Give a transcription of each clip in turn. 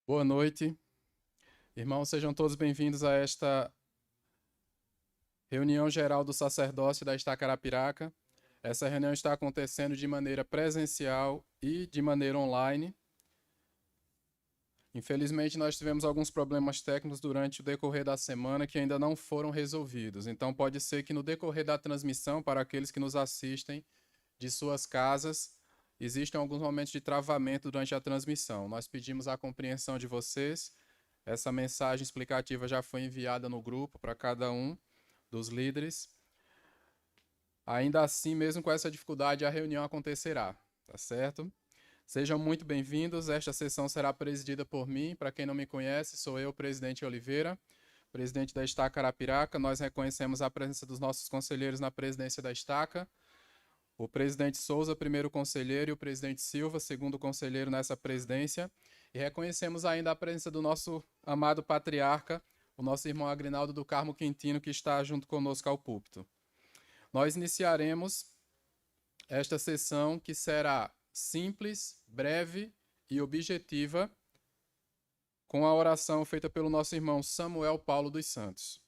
Boa noite, irmãos, sejam todos bem-vindos a esta reunião geral do sacerdócio da Estaca Arapiraca. Essa reunião está acontecendo de maneira presencial e de maneira online. Infelizmente, nós tivemos alguns problemas técnicos durante o decorrer da semana que ainda não foram resolvidos. Então, pode ser que no decorrer da transmissão, para aqueles que nos assistem de suas casas, existem alguns momentos de travamento durante a transmissão. Nós pedimos a compreensão de vocês. Essa mensagem explicativa já foi enviada no grupo para cada um dos líderes. Ainda assim, mesmo com essa dificuldade, a reunião acontecerá, tá certo? Sejam muito bem-vindos. Esta sessão será presidida por mim. Para quem não me conhece, sou eu, presidente Oliveira, presidente da Estaca Arapiraca. Nós reconhecemos a presença dos nossos conselheiros na presidência da Estaca. O presidente Souza, primeiro conselheiro, e o presidente Silva, segundo conselheiro nessa presidência. E reconhecemos ainda a presença do nosso amado patriarca, o nosso irmão Agrinaldo do Carmo Quintino, que está junto conosco ao púlpito. Nós iniciaremos esta sessão, que será simples, breve e objetiva, com a oração feita pelo nosso irmão Samuel Paulo dos Santos.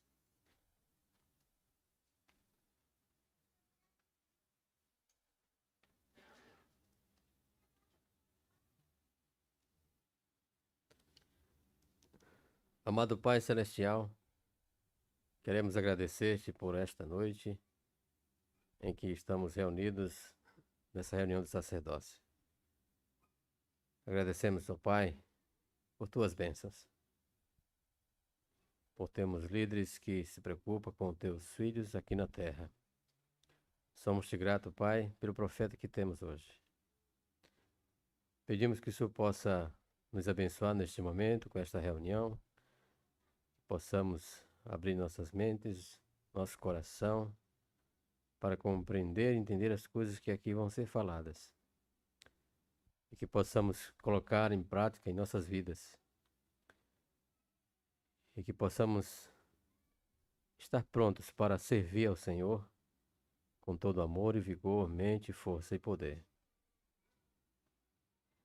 Amado Pai Celestial, queremos agradecer-te por esta noite em que estamos reunidos nessa reunião do sacerdócio. Agradecemos, ó Pai, por tuas bênçãos, por termos líderes que se preocupam com teus filhos aqui na terra. Somos-te gratos, Pai, pelo profeta que temos hoje. Pedimos que o Senhor possa nos abençoar neste momento com esta reunião, que possamos abrir nossas mentes, nosso coração, para compreender e entender as coisas que aqui vão ser faladas. E que possamos colocar em prática em nossas vidas. E que possamos estar prontos para servir ao Senhor com todo amor e vigor, mente, força e poder.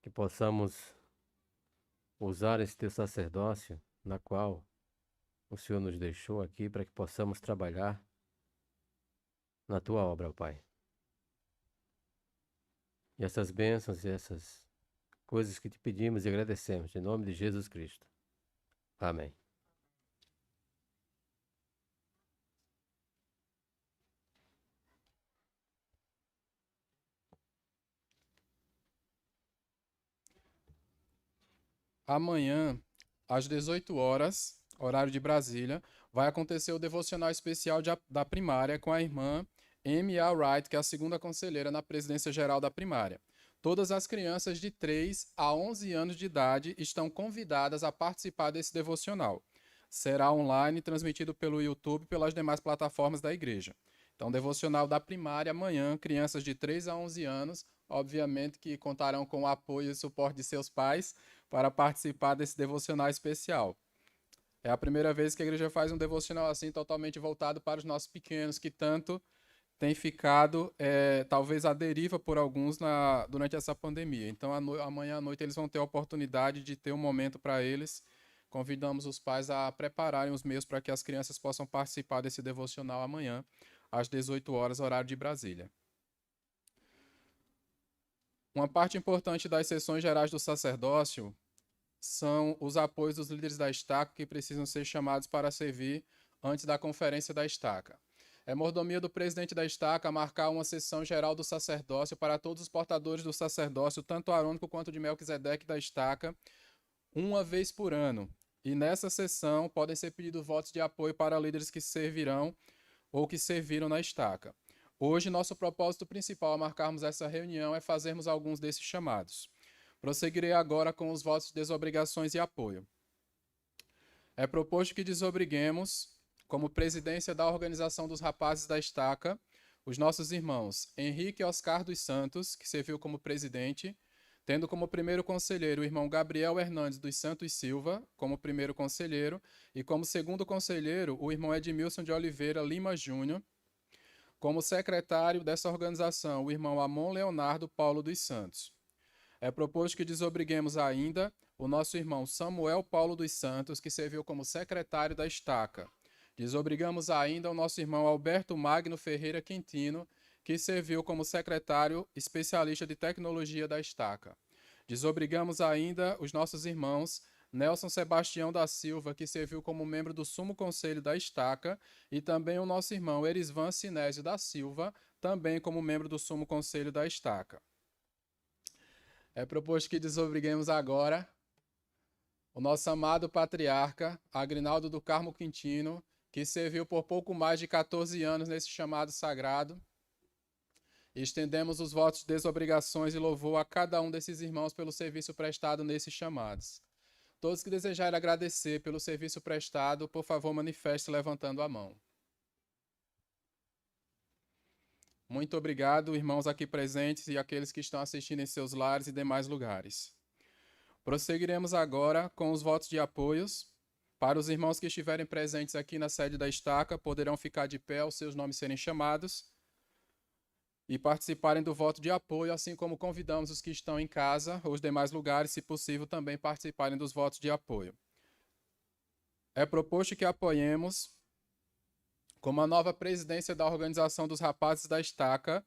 Que possamos usar esse teu sacerdócio, na qual o Senhor nos deixou aqui, para que possamos trabalhar na tua obra, ó Pai. E essas bênçãos e essas coisas que te pedimos e agradecemos, em nome de Jesus Cristo. Amém. Amanhã, às 18 horas, horário de Brasília, vai acontecer o devocional especial da primária com a irmã M.A. Wright, que é a segunda conselheira na presidência geral da primária. Todas as crianças de 3 a 11 anos de idade estão convidadas a participar desse devocional. Será online, transmitido pelo YouTube e pelas demais plataformas da igreja. Então, devocional da primária amanhã, crianças de 3 a 11 anos, obviamente que contarão com o apoio e suporte de seus pais para participar desse devocional especial. É a primeira vez que a igreja faz um devocional assim, totalmente voltado para os nossos pequenos, que tanto tem ficado, talvez, à deriva por alguns durante essa pandemia. Então, amanhã à noite eles vão ter a oportunidade de ter um momento para eles. Convidamos os pais a prepararem os meios para que as crianças possam participar desse devocional amanhã, às 18 horas, horário de Brasília. Uma parte importante das sessões gerais do sacerdócio são os apoios dos líderes da estaca que precisam ser chamados para servir antes da conferência da estaca. É mordomia do presidente da estaca marcar uma sessão geral do sacerdócio para todos os portadores do sacerdócio, tanto arônico quanto de Melquisedeque da estaca, uma vez por ano. E nessa sessão podem ser pedidos votos de apoio para líderes que servirão ou que serviram na estaca. Hoje, nosso propósito principal a marcarmos essa reunião é fazermos alguns desses chamados. Prosseguirei agora com os votos de desobrigações e apoio. É proposto que desobriguemos, como presidência da Organização dos Rapazes da Estaca, os nossos irmãos Henrique Oscar dos Santos, que serviu como presidente, tendo como primeiro conselheiro o irmão Gabriel Hernandes dos Santos Silva, como primeiro conselheiro, e como segundo conselheiro o irmão Edmilson de Oliveira Lima Júnior, como secretário dessa organização o irmão Amon Leonardo Paulo dos Santos. É proposto que desobriguemos ainda o nosso irmão Samuel Paulo dos Santos, que serviu como secretário da Estaca. Desobrigamos ainda o nosso irmão Alberto Magno Ferreira Quintino, que serviu como secretário especialista de tecnologia da Estaca. Desobrigamos ainda os nossos irmãos Nelson Sebastião da Silva, que serviu como membro do Sumo Conselho da Estaca, e também o nosso irmão Erisvan Sinésio da Silva, também como membro do Sumo Conselho da Estaca. É proposto que desobriguemos agora o nosso amado patriarca, Agrinaldo do Carmo Quintino, que serviu por pouco mais de 14 anos nesse chamado sagrado. E estendemos os votos de desobrigações e louvor a cada um desses irmãos pelo serviço prestado nesses chamados. Todos que desejarem agradecer pelo serviço prestado, por favor, manifeste levantando a mão. Muito obrigado, irmãos aqui presentes e aqueles que estão assistindo em seus lares e demais lugares. Prosseguiremos agora com os votos de apoios. Para os irmãos que estiverem presentes aqui na sede da Estaca, poderão ficar de pé ao seus nomes serem chamados e participarem do voto de apoio, assim como convidamos os que estão em casa ou os demais lugares, se possível, também participarem dos votos de apoio. É proposto que apoiemos, como a nova presidência da Organização dos Rapazes da Estaca,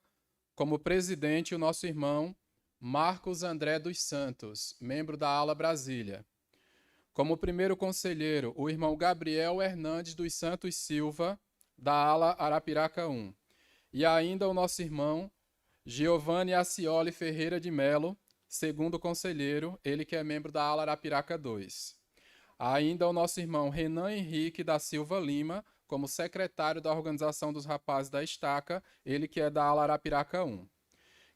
como presidente o nosso irmão Marcos André dos Santos, membro da ala Brasília. Como primeiro conselheiro, o irmão Gabriel Hernandes dos Santos Silva, da ala Arapiraca 1. E ainda o nosso irmão Giovanni Acioli Ferreira de Melo, segundo conselheiro, ele que é membro da ala Arapiraca 2. Ainda o nosso irmão Renan Henrique da Silva Lima, como secretário da Organização dos Rapazes da Estaca, ele que é da ala Arapiraca 1.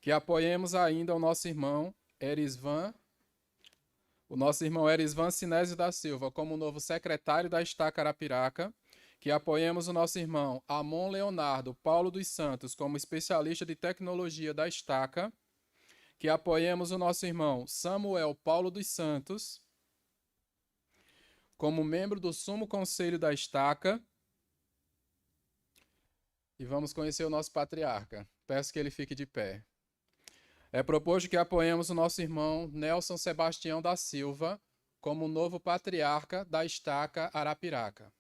Que apoiemos ainda o nosso irmão Erisvan Sinésio da Silva, como novo secretário da Estaca Arapiraca. Que apoiemos o nosso irmão Amon Leonardo Paulo dos Santos, como especialista de tecnologia da Estaca. Que apoiemos o nosso irmão Samuel Paulo dos Santos, como membro do Sumo Conselho da Estaca. E vamos conhecer o nosso patriarca. Peço que ele fique de pé. É proposto que apoiemos o nosso irmão Nelson Sebastião da Silva, como novo patriarca da Estaca Arapiraca.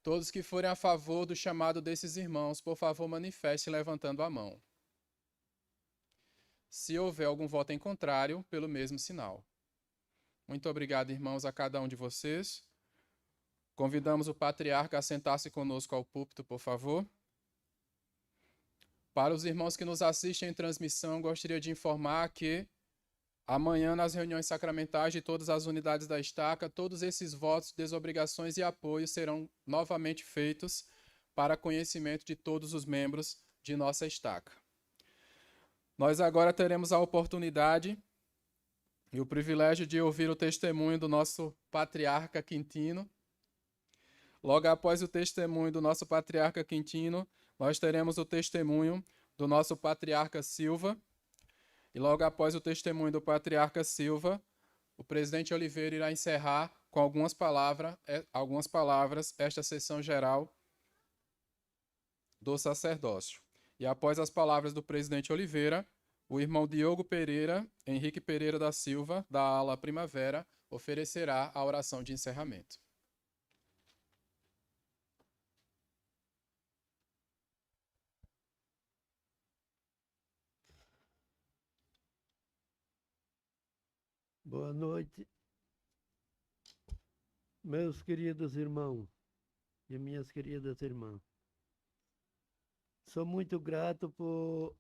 Todos que forem a favor do chamado desses irmãos, por favor, manifeste levantando a mão. Se houver algum voto em contrário, pelo mesmo sinal. Muito obrigado, irmãos, a cada um de vocês. Convidamos o patriarca a sentar-se conosco ao púlpito, por favor. Para os irmãos que nos assistem em transmissão, gostaria de informar que amanhã, nas reuniões sacramentais de todas as unidades da Estaca, todos esses votos, desobrigações e apoios serão novamente feitos para conhecimento de todos os membros de nossa Estaca. Nós agora teremos a oportunidade e o privilégio de ouvir o testemunho do nosso patriarca Quintino. Logo após o testemunho do nosso patriarca Quintino, nós teremos o testemunho do nosso patriarca Silva. E logo após o testemunho do patriarca Silva, o presidente Oliveira irá encerrar com algumas palavras esta sessão geral do sacerdócio. E após as palavras do presidente Oliveira, o irmão Diogo Pereira, Henrique Pereira da Silva, da ala Primavera, oferecerá a oração de encerramento. Boa noite, meus queridos irmãos e minhas queridas irmãs. Sou muito grato por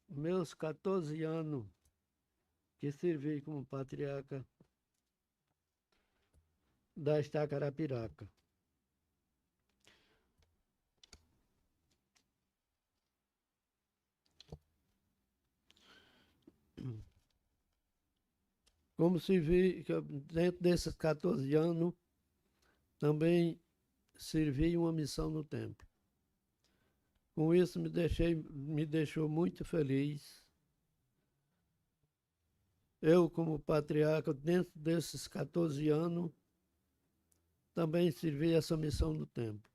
meus 14 anos que servi como patriarca da Estaca Arapiraca. Como se vê, dentro desses 14 anos, também servi uma missão no templo. Com isso, me deixou muito feliz. Eu, como patriarca, dentro desses 14 anos, também servi essa missão no templo.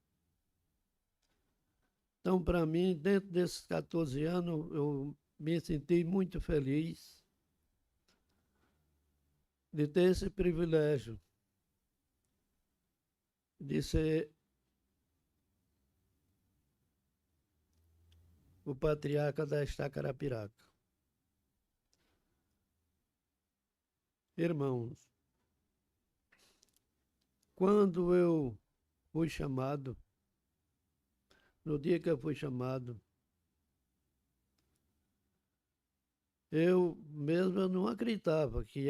Então, para mim, dentro desses 14 anos, eu me senti muito feliz de ter esse privilégio de ser o patriarca da Estaca Arapiraca. Irmãos, quando eu fui chamado, no dia que eu fui chamado, eu não acreditava que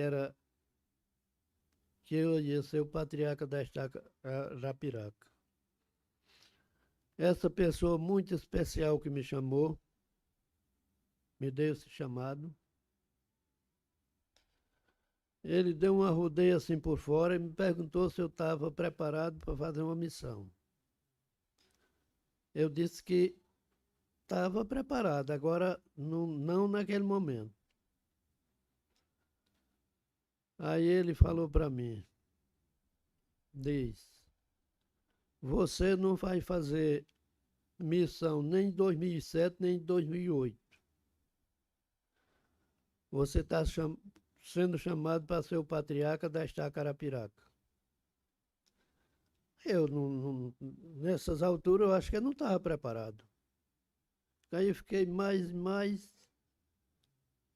eu ia ser o patriarca da Estaca Arapiraca. Essa pessoa muito especial que me chamou, me deu esse chamado, ele deu uma rodeia assim por fora e me perguntou se eu estava preparado para fazer uma missão. Eu disse que estava preparado, agora não naquele momento. Aí ele falou para mim, diz, você não vai fazer missão nem em 2007, nem em 2008. Você está sendo chamado para ser o patriarca da Estaca Arapiraca. Eu, nessas alturas, eu acho que eu não estava preparado. Aí eu fiquei mais.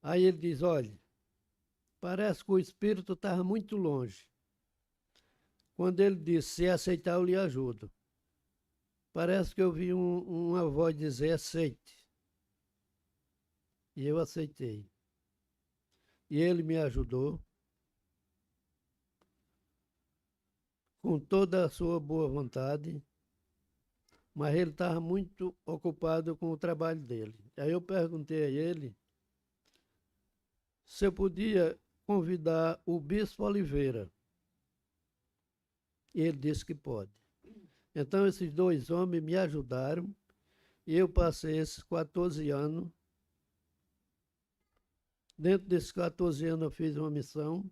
Aí ele diz, olha, parece que o espírito estava muito longe. Quando ele disse, se aceitar, eu lhe ajudo. Parece que eu vi uma voz dizer, aceite. E eu aceitei. E ele me ajudou, com toda a sua boa vontade, mas ele estava muito ocupado com o trabalho dele. Aí eu perguntei a ele se eu podia convidar o Bispo Oliveira. E ele disse que pode. Então esses dois homens me ajudaram e eu passei esses 14 anos. Dentro desses 14 anos eu fiz uma missão.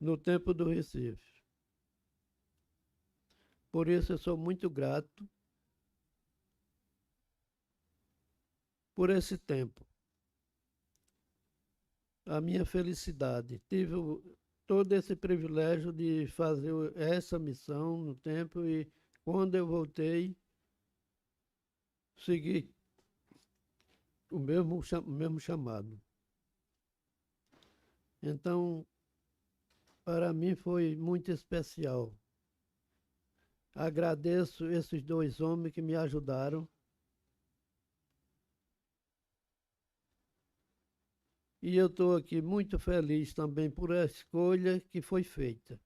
No tempo do Recife. Por isso eu sou muito grato por esse tempo. A minha felicidade. Tive todo esse privilégio de fazer essa missão no tempo e quando eu voltei, segui o mesmo chamado. Então, para mim foi muito especial. Agradeço esses dois homens que me ajudaram. E eu estou aqui muito feliz também por a escolha que foi feita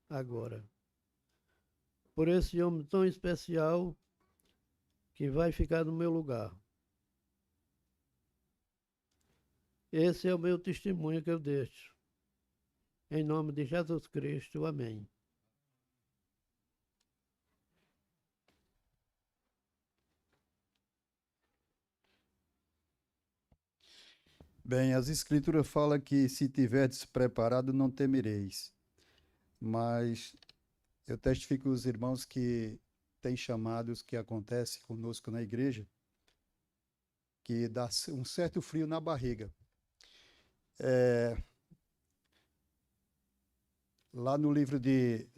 agora. Por esse homem tão especial que vai ficar no meu lugar. Esse é o meu testemunho que eu deixo. Em nome de Jesus Cristo, amém. Bem, as Escrituras falam que se tiverdes preparado, não temereis. Mas eu testifico os irmãos que têm chamados que acontecem conosco na igreja, que dá um certo frio na barriga. Lá no livro de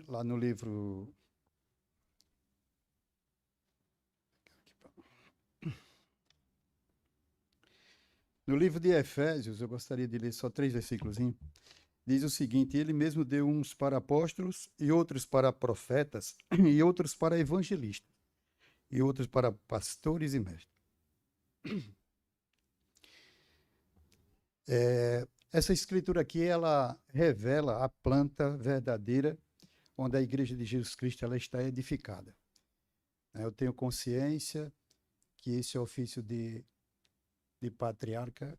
Efésios, eu gostaria de ler só 3 versículos. Diz o seguinte: ele mesmo deu uns para apóstolos, e outros para profetas, e outros para evangelistas, e outros para pastores e mestres. Essa escritura aqui, ela revela a planta verdadeira onde a igreja de Jesus Cristo ela está edificada. Eu tenho consciência que esse ofício de patriarca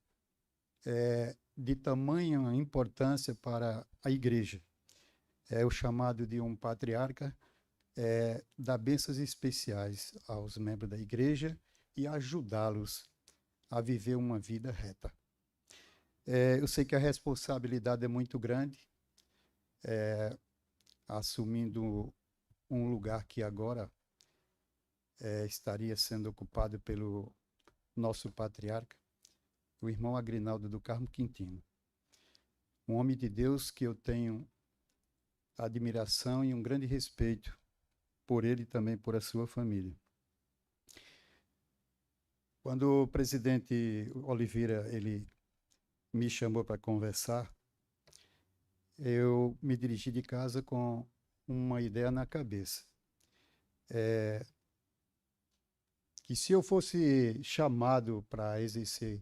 é de tamanha importância para a igreja. É o chamado de um patriarca, dar bênçãos especiais aos membros da igreja e ajudá-los a viver uma vida reta. Eu sei que a responsabilidade é muito grande, assumindo um lugar que agora estaria sendo ocupado pelo nosso patriarca, o irmão Agrinaldo do Carmo Quintino. Um homem de Deus que eu tenho admiração e um grande respeito por ele e também por a sua família. Quando o presidente Oliveira ele me chamou para conversar, eu me dirigi de casa com uma ideia na cabeça. Que se eu fosse chamado para exercer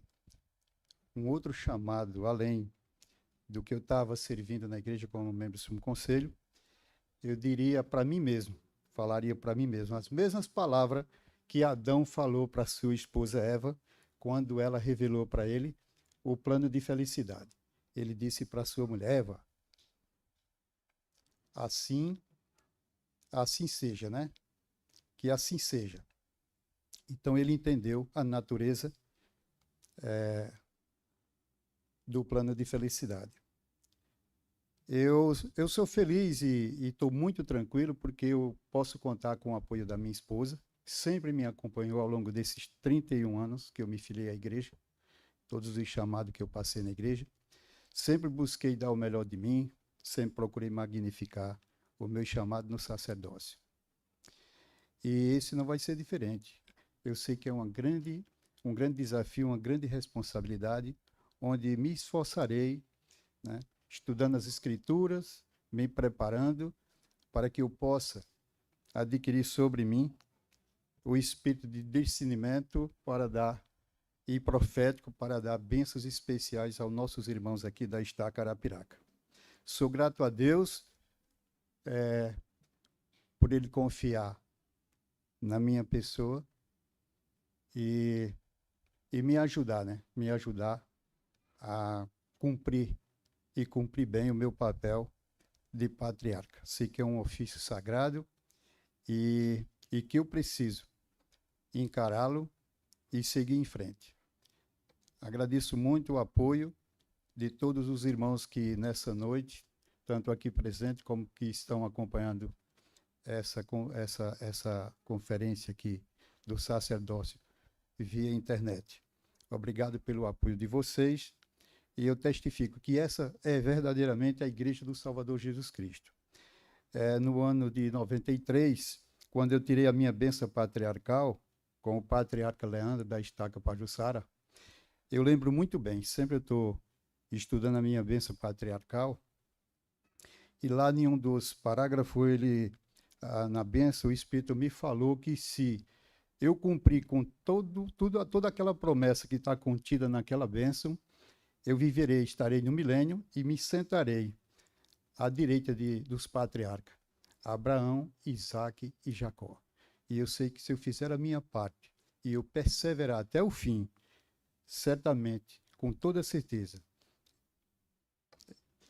um outro chamado além do que eu estava servindo na igreja como membro do Sumo Conselho, eu diria para mim mesmo, falaria para mim mesmo as mesmas palavras que Adão falou para sua esposa Eva quando ela revelou para ele o plano de felicidade. Ele disse para sua mulher, Eva, assim seja, né? Que assim seja. Então ele entendeu a natureza do plano de felicidade. Eu sou feliz e estou muito tranquilo porque eu posso contar com o apoio da minha esposa, que sempre me acompanhou ao longo desses 31 anos que eu me filiei à igreja, todos os chamados que eu passei na igreja. Sempre busquei dar o melhor de mim, sempre procurei magnificar o meu chamado no sacerdócio. E esse não vai ser diferente. Eu sei que é um grande desafio, uma grande responsabilidade, onde me esforçarei, né, estudando as Escrituras, me preparando para que eu possa adquirir sobre mim o espírito de discernimento para dar e profético para dar bênçãos especiais aos nossos irmãos aqui da Estaca Arapiraca. Sou grato a Deus por Ele confiar na minha pessoa e me ajudar, né? Me ajudar a cumprir bem o meu papel de patriarca. Sei que é um ofício sagrado e que eu preciso encará-lo e seguir em frente. Agradeço muito o apoio de todos os irmãos que nessa noite, tanto aqui presentes como que estão acompanhando essa conferência aqui do sacerdócio via internet. Obrigado pelo apoio de vocês e eu testifico que essa é verdadeiramente a Igreja do Salvador Jesus Cristo. No ano de 93, quando eu tirei a minha bênção patriarcal com o patriarca Leandro da Estaca Pajuçara, eu lembro muito bem, sempre eu estou estudando a minha bênção patriarcal e lá em um dos parágrafos na bênção, o Espírito me falou que se eu cumprir com toda aquela promessa que está contida naquela bênção, eu viverei, estarei no milênio e me sentarei à direita dos patriarcas, Abraão, Isaque e Jacó. E eu sei que se eu fizer a minha parte e eu perseverar até o fim, certamente, com toda certeza,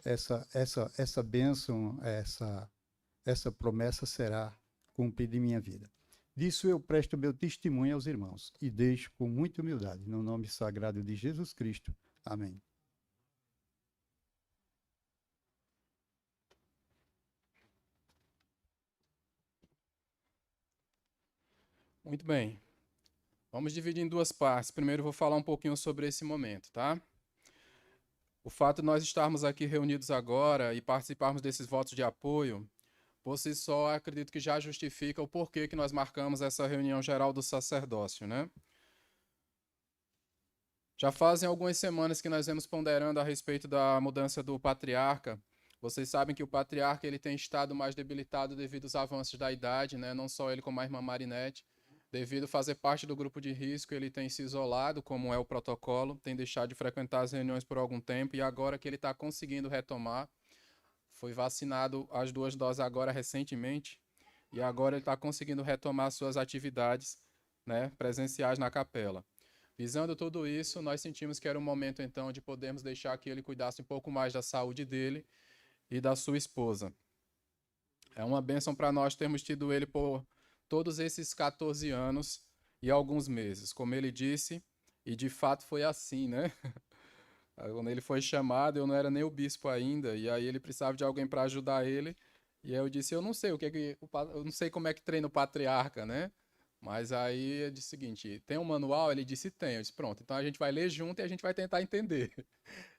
essa bênção, essa promessa será cumprida em minha vida. Disso eu presto meu testemunho aos irmãos e deixo com muita humildade, no nome sagrado de Jesus Cristo. Amém. Muito bem. Vamos dividir em duas partes. Primeiro eu vou falar um pouquinho sobre esse momento, tá? O fato de nós estarmos aqui reunidos agora e participarmos desses votos de apoio, por si só, acredito que já justifica o porquê que nós marcamos essa reunião geral do sacerdócio, né? Já fazem algumas semanas que nós vemos ponderando a respeito da mudança do patriarca. Vocês sabem que o patriarca ele tem estado mais debilitado devido aos avanços da idade, né? Não só ele como a irmã Marinete. Devido a fazer parte do grupo de risco, ele tem se isolado, como é o protocolo, tem deixado de frequentar as reuniões por algum tempo e agora que ele está conseguindo retomar, foi vacinado as 2 doses agora recentemente e agora ele está conseguindo retomar suas atividades, né, presenciais na capela. Visando tudo isso, nós sentimos que era o momento então de podermos deixar que ele cuidasse um pouco mais da saúde dele e da sua esposa. É uma bênção para nós termos tido ele por todos esses 14 anos e alguns meses. Como ele disse, e de fato foi assim, né? Quando ele foi chamado, eu não era nem o bispo ainda, e aí ele precisava de alguém para ajudar ele, e aí eu disse, eu não sei eu não sei como é que treina o patriarca, né? Mas aí eu disse o seguinte, tem um manual? Ele disse tem. Eu disse, pronto, então a gente vai ler junto e a gente vai tentar entender.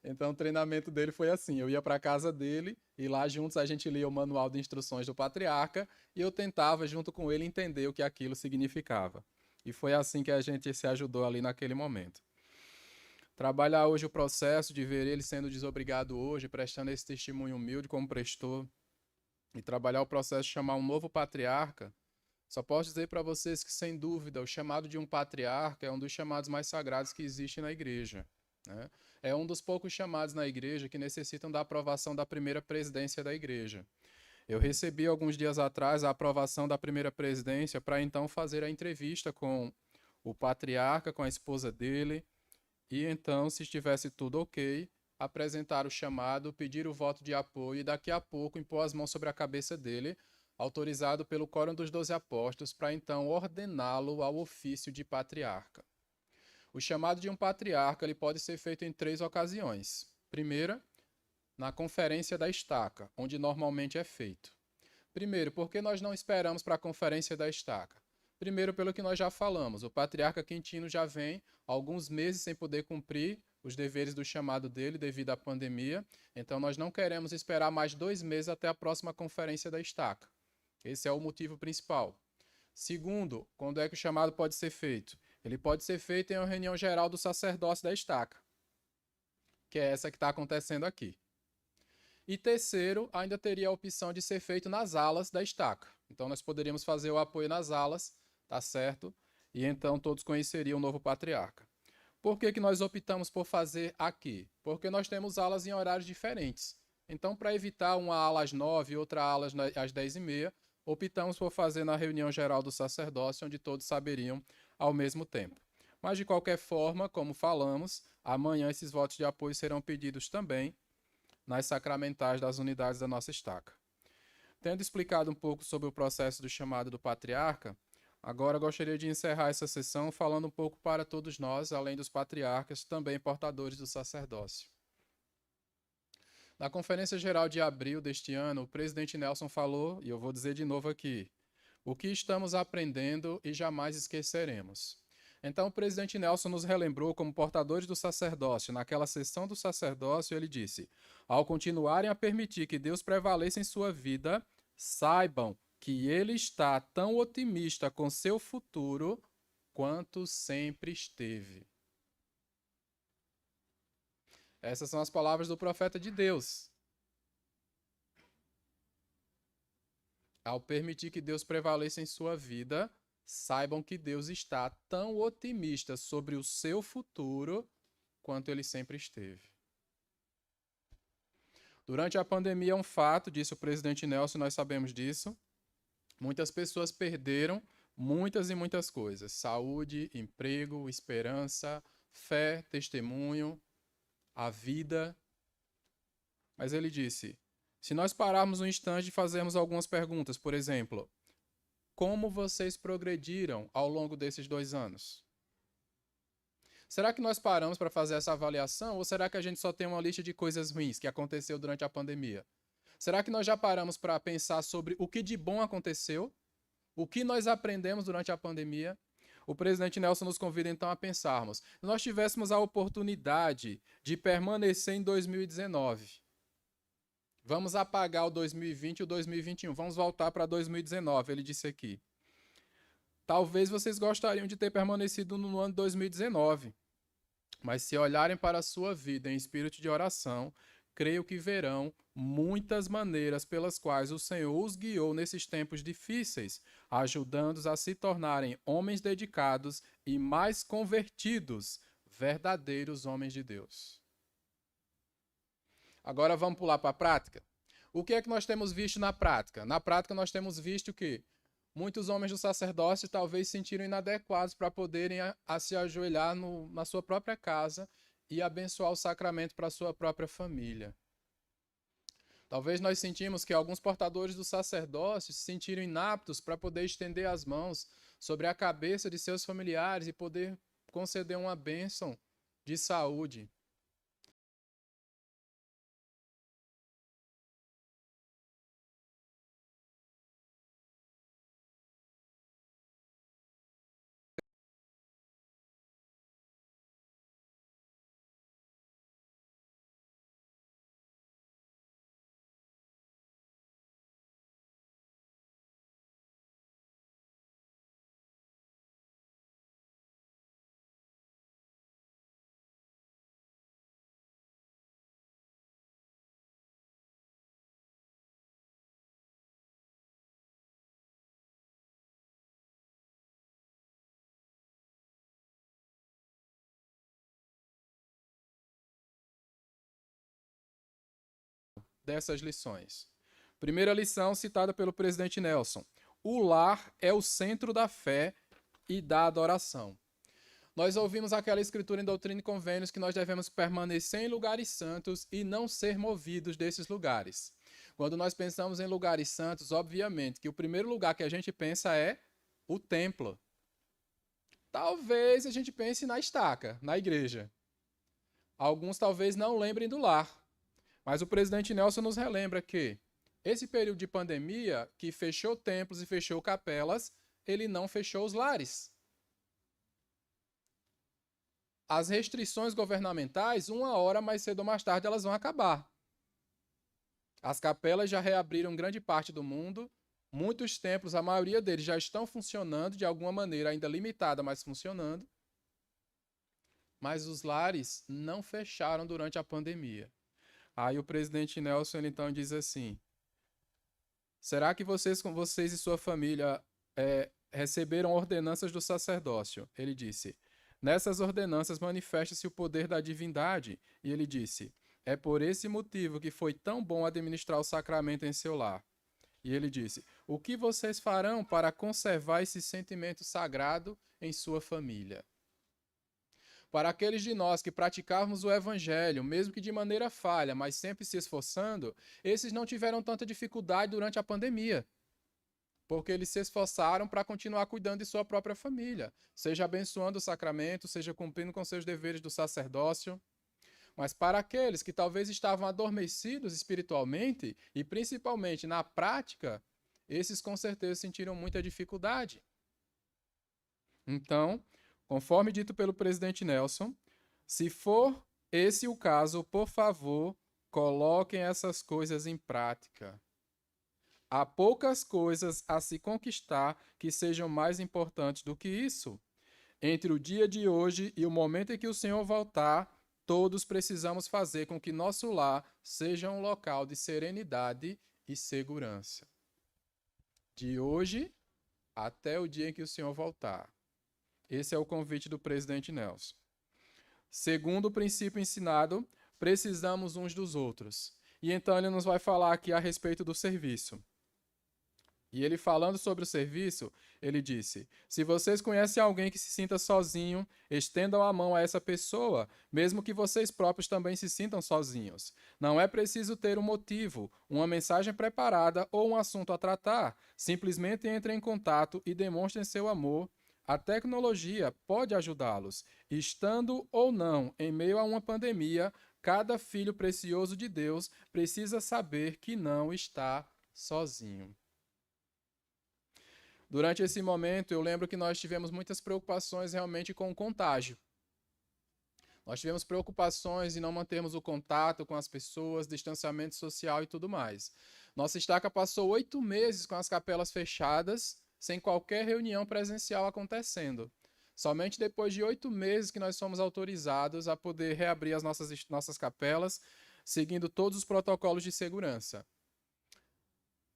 Então o treinamento dele foi assim, eu ia para a casa dele e lá juntos a gente lia o manual de instruções do patriarca e eu tentava junto com ele entender o que aquilo significava. E foi assim que a gente se ajudou ali naquele momento. Trabalhar hoje o processo de ver ele sendo desobrigado hoje, prestando esse testemunho humilde como prestou, e trabalhar o processo de chamar um novo patriarca, só posso dizer para vocês que, sem dúvida, o chamado de um patriarca é um dos chamados mais sagrados que existe na igreja, né? É um dos poucos chamados na igreja que necessitam da aprovação da primeira presidência da igreja. Eu recebi alguns dias atrás a aprovação da primeira presidência para então fazer a entrevista com o patriarca, com a esposa dele, e então, se estivesse tudo ok, apresentar o chamado, pedir o voto de apoio e daqui a pouco impor as mãos sobre a cabeça dele, autorizado pelo Quórum dos 12 Apóstolos, para então ordená-lo ao ofício de patriarca. O chamado de um patriarca ele pode ser feito em 3 ocasiões. Primeira, na conferência da estaca, onde normalmente é feito. Primeiro, por que nós não esperamos para a conferência da estaca? Primeiro, pelo que nós já falamos, o patriarca Quintino já vem alguns meses sem poder cumprir os deveres do chamado dele devido à pandemia, então nós não queremos esperar mais 2 meses até a próxima conferência da estaca. Esse é o motivo principal. Segundo, quando é que o chamado pode ser feito? Ele pode ser feito em uma reunião geral do sacerdócio da estaca, que é essa que está acontecendo aqui. E terceiro, ainda teria a opção de ser feito nas alas da estaca. Então nós poderíamos fazer o apoio nas alas, tá certo? E então todos conheceriam o novo patriarca. Por que nós optamos por fazer aqui? Porque nós temos alas em horários diferentes. Então, para evitar uma ala às 9 e outra ala às 10h30, optamos por fazer na reunião geral do sacerdócio, onde todos saberiam ao mesmo tempo. Mas, de qualquer forma, como falamos, amanhã esses votos de apoio serão pedidos também nas sacramentais das unidades da nossa estaca. Tendo explicado um pouco sobre o processo do chamado do patriarca, agora gostaria de encerrar essa sessão falando um pouco para todos nós, além dos patriarcas, também portadores do sacerdócio. Na Conferência Geral de abril deste ano, o presidente Nelson falou, e eu vou dizer de novo aqui, o que estamos aprendendo e jamais esqueceremos. Então, o presidente Nelson nos relembrou como portadores do sacerdócio. Naquela sessão do sacerdócio, ele disse: ao continuarem a permitir que Deus prevaleça em sua vida, saibam que ele está tão otimista com seu futuro quanto sempre esteve. Essas são as palavras do profeta de Deus. Ao permitir que Deus prevaleça em sua vida, saibam que Deus está tão otimista sobre o seu futuro quanto ele sempre esteve. Durante a pandemia é um fato, disse o presidente Nelson, nós sabemos disso. Muitas pessoas perderam muitas e muitas coisas: saúde, emprego, esperança, fé, testemunho, a vida. Mas ele disse: se nós pararmos um instante e fazermos algumas perguntas, por exemplo, como vocês progrediram ao longo desses 2 anos? Será que nós paramos para fazer essa avaliação ou será que a gente só tem uma lista de coisas ruins que aconteceu durante a pandemia? Será que nós já paramos para pensar sobre o que de bom aconteceu? O que nós aprendemos durante a pandemia? O presidente Nelson nos convida então a pensarmos. Se nós tivéssemos a oportunidade de permanecer em 2019, vamos apagar o 2020 e o 2021, vamos voltar para 2019, ele disse aqui. Talvez vocês gostariam de ter permanecido no ano 2019, mas se olharem para a sua vida em espírito de oração, creio que verão muitas maneiras pelas quais o Senhor os guiou nesses tempos difíceis, ajudando-os a se tornarem homens dedicados e mais convertidos, verdadeiros homens de Deus. Agora vamos pular para a prática. O que é que nós temos visto na prática? Na prática nós temos visto que muitos homens do sacerdócio talvez se sentiram inadequados para poderem a se ajoelhar na sua própria casa e abençoar o sacramento para a sua própria família. Talvez nós sentimos que alguns portadores do sacerdócio se sentiram inaptos para poder estender as mãos sobre a cabeça de seus familiares e poder conceder uma bênção de saúde. dessas lições. Primeira lição citada pelo presidente Nelson: o lar é o centro da fé e da adoração. Nós ouvimos aquela escritura em Doutrina e Convênios que nós devemos permanecer em lugares santos e não ser movidos desses lugares. Quando nós pensamos em lugares santos, obviamente que o primeiro lugar que a gente pensa é o templo. Talvez a gente pense na estaca, na igreja. Alguns talvez não lembrem do lar. Mas o presidente Nelson nos relembra que esse período de pandemia, que fechou templos e fechou capelas, ele não fechou os lares. As restrições governamentais, uma hora mais cedo ou mais tarde, elas vão acabar. As capelas já reabriram grande parte do mundo. Muitos templos, a maioria deles já estão funcionando de alguma maneira, ainda limitada, mas funcionando. Mas os lares não fecharam durante a pandemia. Aí o presidente Nelson ele então diz assim: será que vocês e sua família receberam ordenanças do sacerdócio? Ele disse: nessas ordenanças manifesta-se o poder da divindade. E ele disse: é por esse motivo que foi tão bom administrar o sacramento em seu lar. E ele disse: o que vocês farão para conservar esse sentimento sagrado em sua família? Para aqueles de nós que praticávamos o evangelho, mesmo que de maneira falha, mas sempre se esforçando, esses não tiveram tanta dificuldade durante a pandemia, porque eles se esforçaram para continuar cuidando de sua própria família, seja abençoando o sacramento, seja cumprindo com seus deveres do sacerdócio. Mas para aqueles que talvez estavam adormecidos espiritualmente e principalmente na prática, esses com certeza sentiram muita dificuldade. Então, conforme dito pelo presidente Nelson, se for esse o caso, por favor, coloquem essas coisas em prática. Há poucas coisas a se conquistar que sejam mais importantes do que isso. Entre o dia de hoje e o momento em que o Senhor voltar, todos precisamos fazer com que nosso lar seja um local de serenidade e segurança. De hoje até o dia em que o Senhor voltar. Esse é o convite do presidente Nelson. Segundo o princípio ensinado, precisamos uns dos outros. E então ele nos vai falar aqui a respeito do serviço. E ele falando sobre o serviço, ele disse: se vocês conhecem alguém que se sinta sozinho, estendam a mão a essa pessoa, mesmo que vocês próprios também se sintam sozinhos. Não é preciso ter um motivo, uma mensagem preparada ou um assunto a tratar. Simplesmente entrem em contato e demonstrem seu amor. A tecnologia pode ajudá-los. Estando ou não em meio a uma pandemia, cada filho precioso de Deus precisa saber que não está sozinho. Durante esse momento, eu lembro que nós tivemos muitas preocupações realmente com o contágio. Nós tivemos preocupações em não mantermos o contato com as pessoas, distanciamento social e tudo mais. Nossa estaca passou 8 meses com as capelas fechadas, sem qualquer reunião presencial acontecendo. Somente depois de 8 meses que nós fomos autorizados a poder reabrir as nossas capelas, seguindo todos os protocolos de segurança.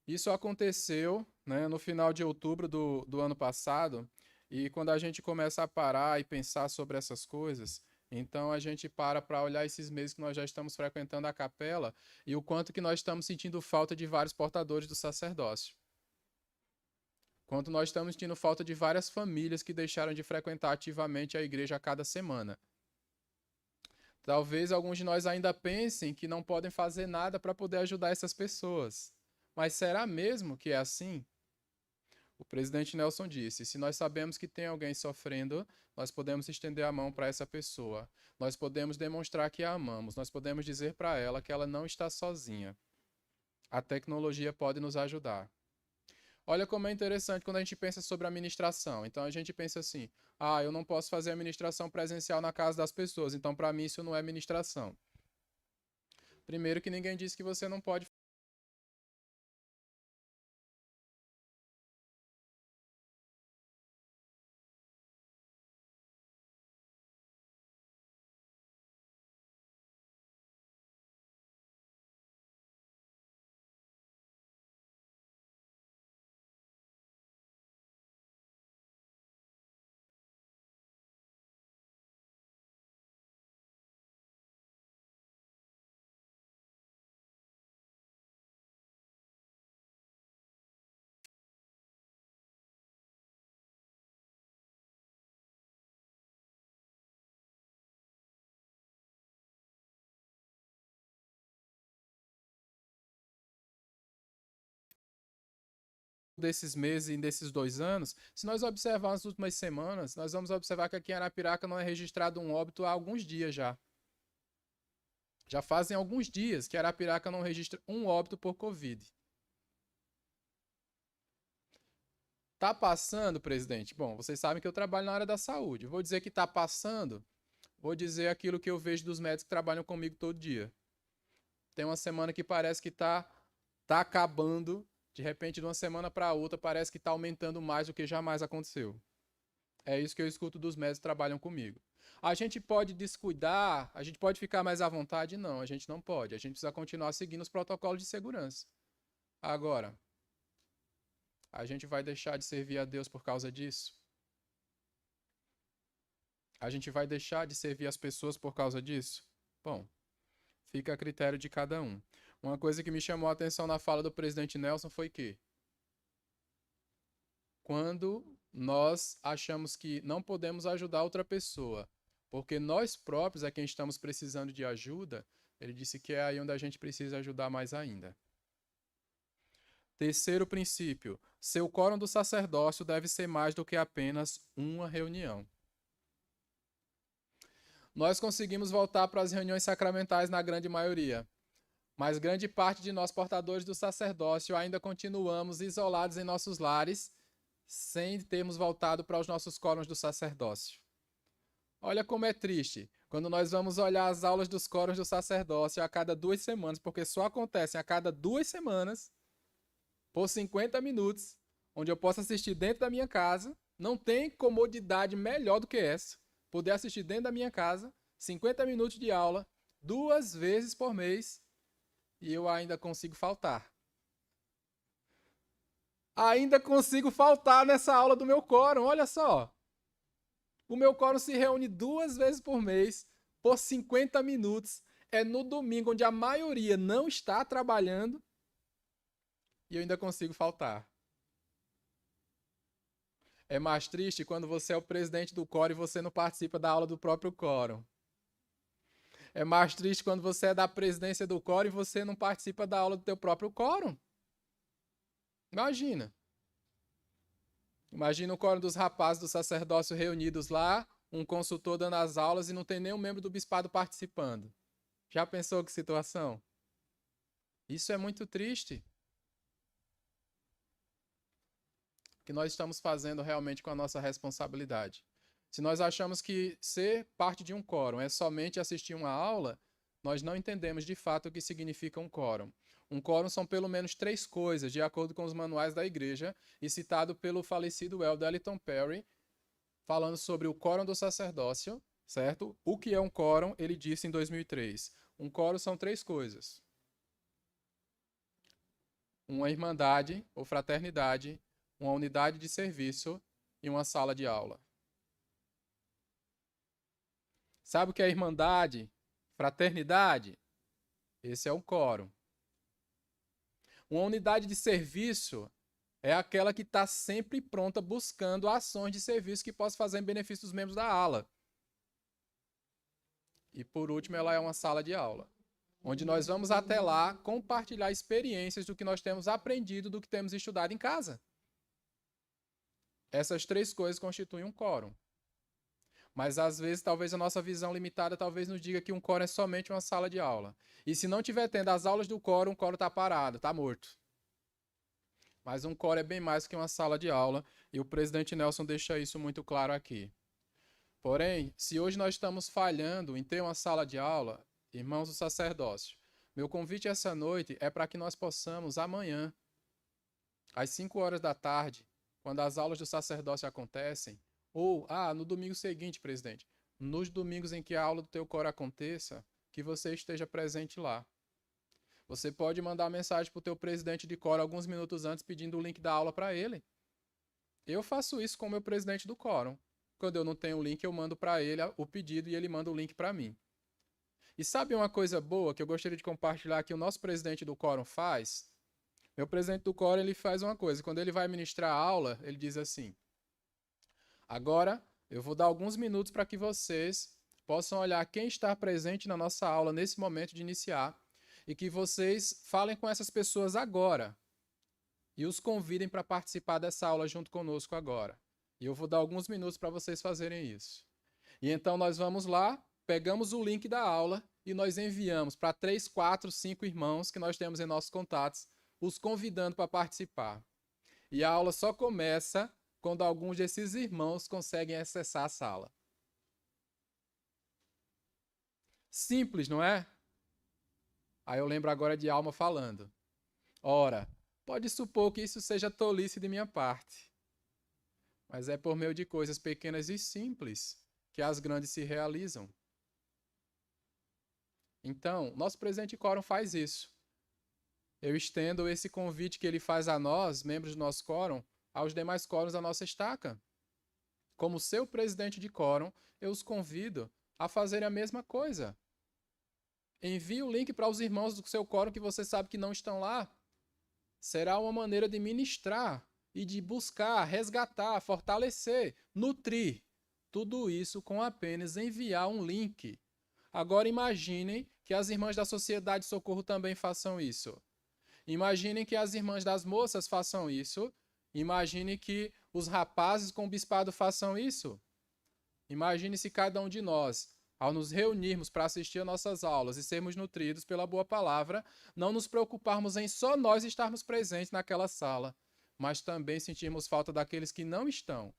Isso aconteceu, né, no final de outubro do ano passado, e quando a gente começa a parar e pensar sobre essas coisas, então a gente para olhar esses meses que nós já estamos frequentando a capela e o quanto que nós estamos sentindo falta de vários portadores do sacerdócio. Quanto nós estamos sentindo falta de várias famílias que deixaram de frequentar ativamente a igreja a cada semana. Talvez alguns de nós ainda pensem que não podem fazer nada para poder ajudar essas pessoas. Mas será mesmo que é assim? O presidente Nelson disse: se nós sabemos que tem alguém sofrendo, nós podemos estender a mão para essa pessoa. Nós podemos demonstrar que a amamos. Nós podemos dizer para ela que ela não está sozinha. A tecnologia pode nos ajudar. Olha como é interessante quando a gente pensa sobre a ministração. Então a gente pensa assim: eu não posso fazer a ministração presencial na casa das pessoas, então para mim isso não é ministração. Primeiro que ninguém disse que você não pode desses meses e desses 2 anos, se nós observarmos as últimas semanas, nós vamos observar que aqui em Arapiraca não é registrado um óbito há alguns dias já. Já fazem alguns dias que Arapiraca não registra um óbito por Covid. Tá passando, presidente? Bom, vocês sabem que eu trabalho na área da saúde. Vou dizer que tá passando, vou dizer aquilo que eu vejo dos médicos que trabalham comigo todo dia. Tem uma semana que parece que tá acabando, de repente de uma semana para outra parece que está aumentando mais do que jamais aconteceu. É isso que eu escuto dos médicos que trabalham comigo. A gente pode descuidar, a gente pode ficar mais à vontade? Não, a gente não pode. A gente precisa continuar seguindo os protocolos de segurança. Agora, a gente vai deixar de servir a Deus por causa disso? A gente vai deixar de servir as pessoas por causa disso? Bom, fica a critério de cada um. Uma coisa que me chamou a atenção na fala do presidente Nelson foi que, quando nós achamos que não podemos ajudar outra pessoa, porque nós próprios é quem estamos precisando de ajuda, ele disse que é aí onde a gente precisa ajudar mais ainda. Terceiro princípio, seu quórum do sacerdócio deve ser mais do que apenas uma reunião. Nós conseguimos voltar para as reuniões sacramentais na grande maioria, mas grande parte de nós portadores do sacerdócio ainda continuamos isolados em nossos lares, sem termos voltado para os nossos quórums do sacerdócio. Olha como é triste, quando nós vamos olhar as aulas dos quórums do sacerdócio a cada 2 semanas, porque só acontecem a cada 2 semanas, por 50 minutos, onde eu posso assistir dentro da minha casa. Não tem comodidade melhor do que essa. Poder assistir dentro da minha casa, 50 minutos de aula, 2 vezes por mês, e eu ainda consigo faltar. Ainda consigo faltar nessa aula do meu quórum, olha só. O meu quórum se reúne 2 vezes por mês, por 50 minutos. É no domingo, onde a maioria não está trabalhando, e eu ainda consigo faltar. É mais triste quando você é o presidente do quórum e você não participa da aula do próprio quórum. É mais triste quando você é da presidência do quórum e você não participa da aula do teu próprio quórum. Imagina. Imagina o quórum dos rapazes do sacerdócio reunidos lá, um consultor dando as aulas e não tem nenhum membro do bispado participando. Já pensou que situação? Isso é muito triste. O que nós estamos fazendo realmente com a nossa responsabilidade? Se nós achamos que ser parte de um quórum é somente assistir uma aula, nós não entendemos de fato o que significa um quórum. Um quórum são pelo menos 3 coisas, de acordo com os manuais da igreja, e citado pelo falecido elder Elton Perry, falando sobre o quórum do sacerdócio, certo? O que é um quórum, ele disse em 2003. Um quórum são 3 coisas. Uma irmandade ou fraternidade, uma unidade de serviço e uma sala de aula. Sabe o que é irmandade? Fraternidade? Esse é um quórum. Uma unidade de serviço é aquela que está sempre pronta buscando ações de serviço que possam fazer em benefício dos membros da ala. E por último, ela é uma sala de aula, onde nós vamos até lá compartilhar experiências do que nós temos aprendido, do que temos estudado em casa. Essas 3 coisas constituem um quórum. Mas às vezes, talvez a nossa visão limitada talvez nos diga que um quórum é somente uma sala de aula. E se não tiver tendo as aulas do quórum, o quórum está parado, está morto. Mas um quórum é bem mais que uma sala de aula, e o presidente Nelson deixa isso muito claro aqui. Porém, se hoje nós estamos falhando em ter uma sala de aula, irmãos do sacerdócio, meu convite essa noite é para que nós possamos amanhã, às 5 horas da tarde, quando as aulas do sacerdócio acontecem, ou, no domingo seguinte, presidente, nos domingos em que a aula do teu quórum aconteça, que você esteja presente lá. Você pode mandar mensagem para o teu presidente de quórum alguns minutos antes pedindo o link da aula para ele. Eu faço isso com o meu presidente do quórum. Quando eu não tenho o link, eu mando para ele o pedido e ele manda o link para mim. E sabe uma coisa boa que eu gostaria de compartilhar que o nosso presidente do quórum faz? Meu presidente do quórum, ele faz uma coisa. Quando ele vai ministrar a aula, ele diz assim: agora, eu vou dar alguns minutos para que vocês possam olhar quem está presente na nossa aula nesse momento de iniciar e que vocês falem com essas pessoas agora. e os convidem para participar dessa aula junto conosco agora. E eu vou dar alguns minutos para vocês fazerem isso. E então nós vamos lá, pegamos o link da aula e nós enviamos para 3, 4, 5 irmãos que nós temos em nossos contatos, os convidando para participar. E a aula só começa quando alguns desses irmãos conseguem acessar a sala. Simples, não é? Aí eu lembro agora de Alma falando. Ora, pode supor que isso seja tolice de minha parte, mas é por meio de coisas pequenas e simples que as grandes se realizam. Então, nosso presidente quórum faz isso. Eu estendo esse convite que ele faz a nós, membros do nosso quórum, aos demais quórums da nossa estaca. Como seu presidente de quórum, eu os convido a fazerem a mesma coisa. Envie o link para os irmãos do seu quórum que você sabe que não estão lá. Será uma maneira de ministrar e de buscar, resgatar, fortalecer, nutrir. Tudo isso com apenas enviar um link. Agora imaginem que as irmãs da Sociedade de Socorro também façam isso. Imaginem que as irmãs das moças façam isso. Imagine que os rapazes com o bispado façam isso. Imagine se cada um de nós, ao nos reunirmos para assistir a nossas aulas e sermos nutridos pela boa palavra, não nos preocuparmos em só nós estarmos presentes naquela sala, mas também sentirmos falta daqueles que não estão.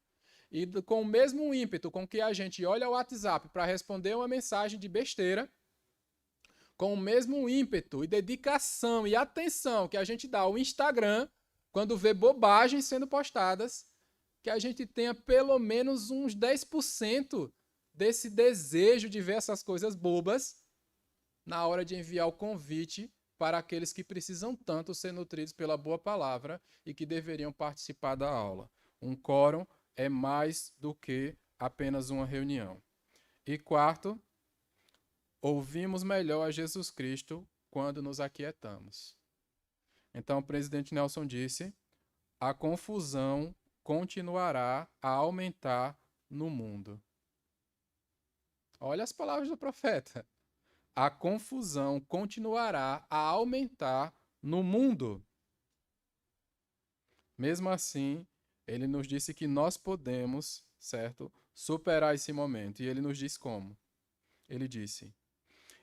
E com o mesmo ímpeto com que a gente olha o WhatsApp para responder uma mensagem de besteira, com o mesmo ímpeto e dedicação e atenção que a gente dá ao Instagram quando vê bobagens sendo postadas, que a gente tenha pelo menos uns 10% desse desejo de ver essas coisas bobas na hora de enviar o convite para aqueles que precisam tanto ser nutridos pela boa palavra e que deveriam participar da aula. Um quórum é mais do que apenas uma reunião. E quarto, ouvimos melhor a Jesus Cristo quando nos aquietamos. Então o presidente Nelson disse: a confusão continuará a aumentar no mundo. Olha as palavras do profeta. A confusão continuará a aumentar no mundo. Mesmo assim, ele nos disse que nós podemos, certo, superar esse momento. E ele nos diz como. Ele disse: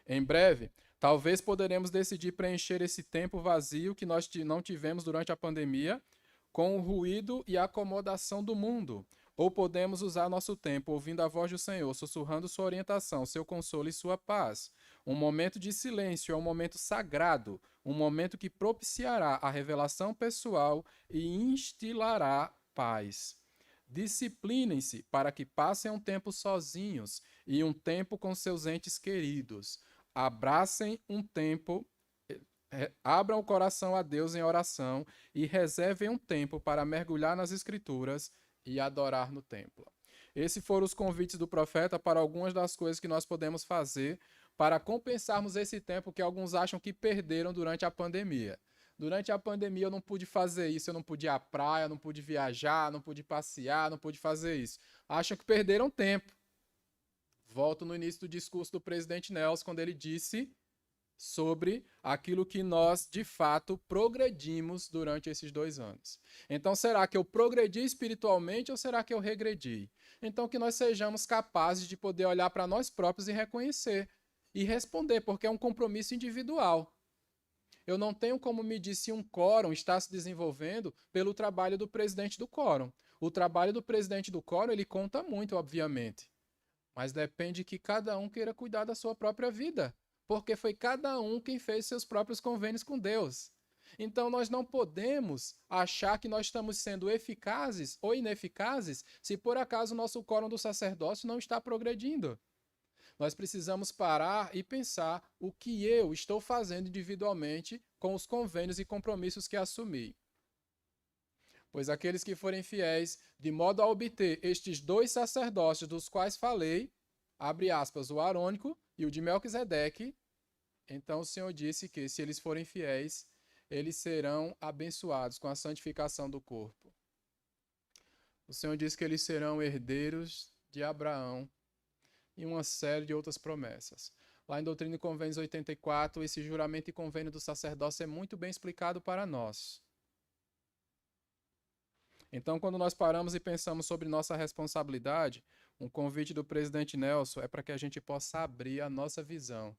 em breve, talvez poderemos decidir preencher esse tempo vazio que nós não tivemos durante a pandemia com o ruído e a acomodação do mundo. Ou podemos usar nosso tempo ouvindo a voz do Senhor, sussurrando sua orientação, seu consolo e sua paz. Um momento de silêncio é um momento sagrado, um momento que propiciará a revelação pessoal e instilará paz. Disciplinem-se para que passem um tempo sozinhos e um tempo com seus entes queridos. Abracem um tempo, abram o coração a Deus em oração e reservem um tempo para mergulhar nas Escrituras e adorar no templo. Esses foram os convites do profeta para algumas das coisas que nós podemos fazer para compensarmos esse tempo que alguns acham que perderam durante a pandemia. Durante a pandemia eu não pude fazer isso, eu não pude ir à praia, não pude viajar, não pude passear, não pude fazer isso. Acham que perderam tempo. Volto no início do discurso do presidente Nelson, quando ele disse sobre aquilo que nós, de fato, progredimos durante esses 2 anos. Então, será que eu progredi espiritualmente ou será que eu regredi? Então, que nós sejamos capazes de poder olhar para nós próprios e reconhecer e responder, porque é um compromisso individual. Eu não tenho como medir se um quórum está se desenvolvendo pelo trabalho do presidente do quórum. O trabalho do presidente do quórum, ele conta muito, obviamente. Mas depende que cada um queira cuidar da sua própria vida, porque foi cada um quem fez seus próprios convênios com Deus. Então nós não podemos achar que nós estamos sendo eficazes ou ineficazes se por acaso o nosso quórum do sacerdócio não está progredindo. Nós precisamos parar e pensar o que eu estou fazendo individualmente com os convênios e compromissos que assumi. Pois aqueles que forem fiéis, de modo a obter estes 2 sacerdócios dos quais falei, abre aspas, o arônico e o de Melquisedeque, então o Senhor disse que se eles forem fiéis, eles serão abençoados com a santificação do corpo. O Senhor disse que eles serão herdeiros de Abraão e uma série de outras promessas. Lá em Doutrina e Convênios 84, esse juramento e convênio do sacerdócio é muito bem explicado para nós. Então, quando nós paramos e pensamos sobre nossa responsabilidade, um convite do presidente Nelson é para que a gente possa abrir a nossa visão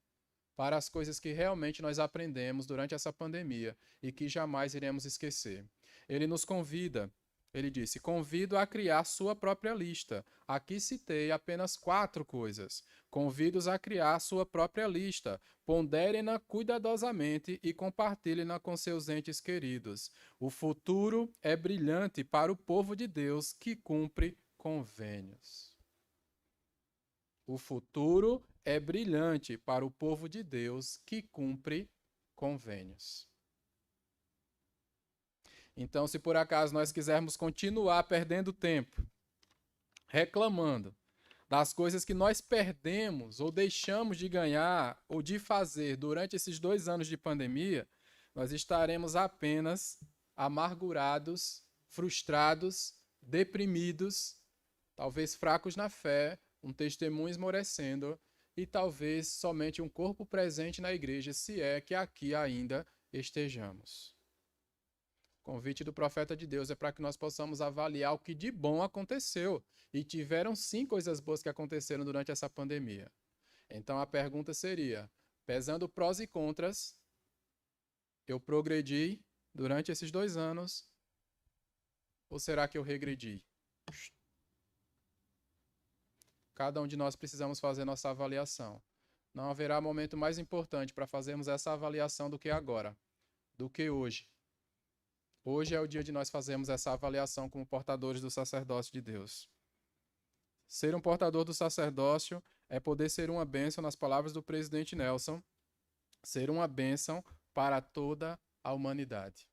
para as coisas que realmente nós aprendemos durante essa pandemia e que jamais iremos esquecer. Ele nos convida, ele disse: convido a criar sua própria lista. Aqui citei apenas 4 coisas. Convido-os a criar sua própria lista. Ponderem-na cuidadosamente e compartilhem-na com seus entes queridos. O futuro é brilhante para o povo de Deus que cumpre convênios. O futuro é brilhante para o povo de Deus que cumpre convênios. Então, se por acaso nós quisermos continuar perdendo tempo, reclamando das coisas que nós perdemos ou deixamos de ganhar ou de fazer durante esses 2 anos de pandemia, nós estaremos apenas amargurados, frustrados, deprimidos, talvez fracos na fé, um testemunho esmorecendo e talvez somente um corpo presente na igreja, se é que aqui ainda estejamos. O convite do profeta de Deus é para que nós possamos avaliar o que de bom aconteceu. E tiveram sim coisas boas que aconteceram durante essa pandemia. Então a pergunta seria: pesando prós e contras, eu progredi durante esses 2 anos? Ou será que eu regredi? Cada um de nós precisamos fazer nossa avaliação. Não haverá momento mais importante para fazermos essa avaliação do que agora, do que hoje. Hoje é o dia de nós fazermos essa avaliação como portadores do sacerdócio de Deus. Ser um portador do sacerdócio é poder ser uma bênção, nas palavras do presidente Nelson, ser uma bênção para toda a humanidade.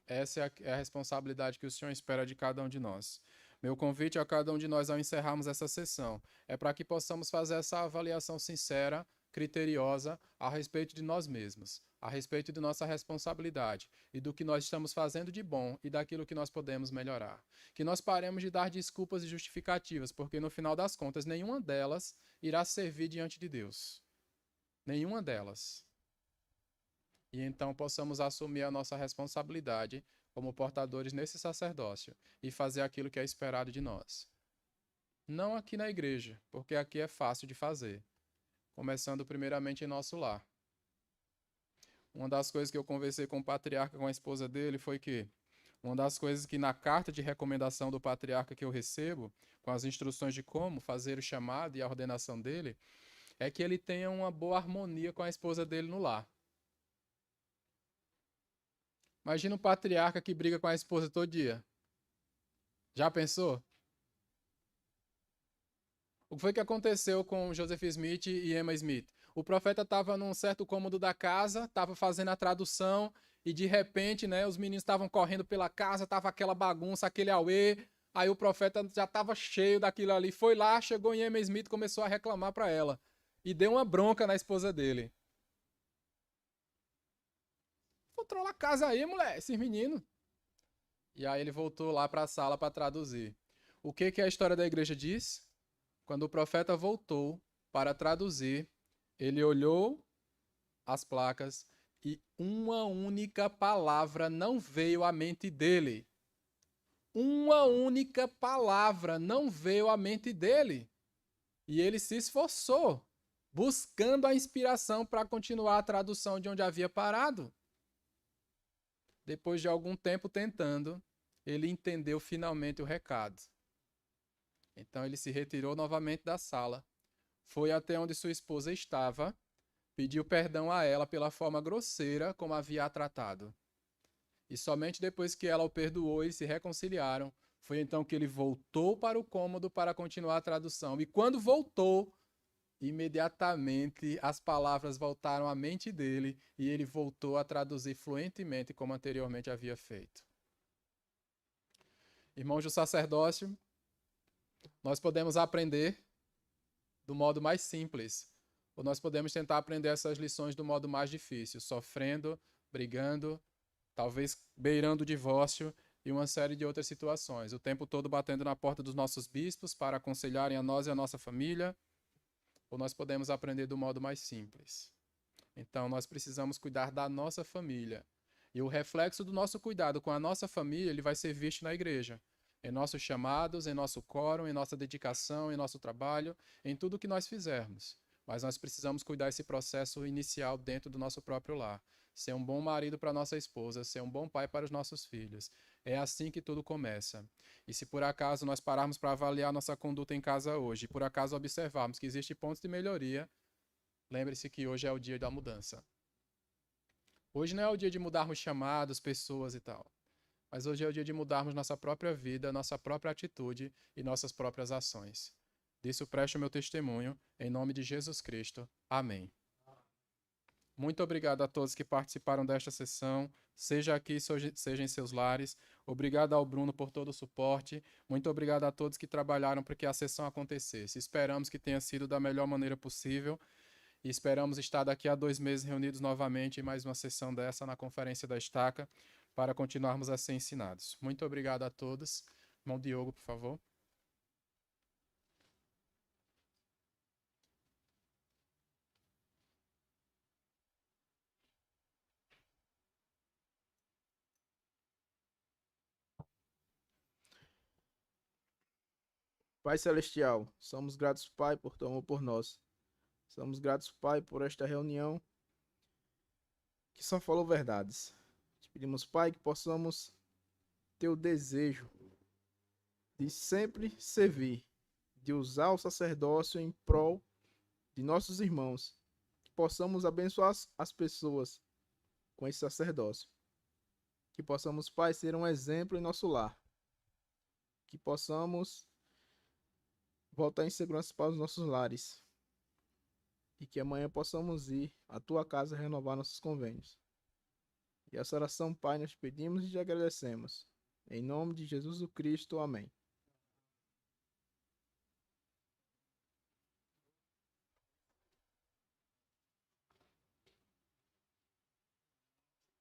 Essa é a responsabilidade que o Senhor espera de cada um de nós. Meu convite a cada um de nós ao encerrarmos essa sessão é para que possamos fazer essa avaliação sincera, criteriosa, a respeito de nós mesmos, a respeito de nossa responsabilidade e do que nós estamos fazendo de bom e daquilo que nós podemos melhorar. Que nós paremos de dar desculpas e justificativas, porque no final das contas nenhuma delas irá servir diante de Deus. Nenhuma delas. E então possamos assumir a nossa responsabilidade como portadores nesse sacerdócio e fazer aquilo que é esperado de nós. Não aqui na igreja, porque aqui é fácil de fazer, começando primeiramente em nosso lar. Uma das coisas que eu conversei com o patriarca, com a esposa dele, foi que uma das coisas que na carta de recomendação do patriarca que eu recebo, com as instruções de como fazer o chamado e a ordenação dele, é que ele tenha uma boa harmonia com a esposa dele no lar. Imagina um patriarca que briga com a esposa todo dia. Já pensou? O que foi que aconteceu com Joseph Smith e Emma Smith? O profeta estava num certo cômodo da casa, estava fazendo a tradução e de repente, os meninos estavam correndo pela casa, estava aquela bagunça, aquele auê. Aí o profeta já estava cheio daquilo ali. Foi lá, chegou em Emma Smith e começou a reclamar para ela. E deu uma bronca na esposa dele. Controla a casa aí, mulher, esses meninos. E aí ele voltou lá para a sala para traduzir. O que a história da igreja diz? Quando o profeta voltou para traduzir, ele olhou as placas e uma única palavra não veio à mente dele. Uma única palavra não veio à mente dele. E ele se esforçou, buscando a inspiração para continuar a tradução de onde havia parado. Depois de algum tempo tentando, ele entendeu finalmente o recado. Então ele se retirou novamente da sala, foi até onde sua esposa estava, pediu perdão a ela pela forma grosseira como havia a tratado. E somente depois que ela o perdoou e se reconciliaram, foi então que ele voltou para o cômodo para continuar a tradução. E quando voltou, imediatamente as palavras voltaram à mente dele e ele voltou a traduzir fluentemente como anteriormente havia feito. Irmãos do sacerdócio, nós podemos aprender do modo mais simples, ou nós podemos tentar aprender essas lições do modo mais difícil, sofrendo, brigando, talvez beirando o divórcio e uma série de outras situações. O tempo todo batendo na porta dos nossos bispos para aconselharem a nós e a nossa família, ou nós podemos aprender do modo mais simples. Então, nós precisamos cuidar da nossa família. E o reflexo do nosso cuidado com a nossa família, ele vai ser visto na igreja. Em nossos chamados, em nosso quórum, em nossa dedicação, em nosso trabalho, em tudo que nós fizermos. Mas nós precisamos cuidar esse processo inicial dentro do nosso próprio lar. Ser um bom marido para nossa esposa, ser um bom pai para os nossos filhos. É assim que tudo começa. E se por acaso nós pararmos para avaliar nossa conduta em casa hoje, e por acaso observarmos que existem pontos de melhoria, lembre-se que hoje é o dia da mudança. Hoje não é o dia de mudarmos chamados, pessoas e tal. Mas hoje é o dia de mudarmos nossa própria vida, nossa própria atitude e nossas próprias ações. Disso presto o meu testemunho, em nome de Jesus Cristo. Amém. Muito obrigado a todos que participaram desta sessão, seja aqui, seja em seus lares. Obrigado ao Bruno por todo o suporte. Muito obrigado a todos que trabalharam para que a sessão acontecesse. Esperamos que tenha sido da melhor maneira possível e esperamos estar daqui a 2 meses reunidos novamente em mais uma sessão dessa na Conferência da Estaca para continuarmos a ser ensinados. Muito obrigado a todos. Irmão Diogo, por favor. Pai Celestial, somos gratos, Pai, por teu amor por nós. Somos gratos, Pai, por esta reunião que só falou verdades. Te pedimos, Pai, que possamos ter o desejo de sempre servir, de usar o sacerdócio em prol de nossos irmãos, que possamos abençoar as pessoas com esse sacerdócio. Que possamos, Pai, ser um exemplo em nosso lar. Que possamos voltar em segurança para os nossos lares. E que amanhã possamos ir à tua casa renovar nossos convênios. E essa oração, Pai, nós pedimos e te agradecemos. Em nome de Jesus o Cristo, amém.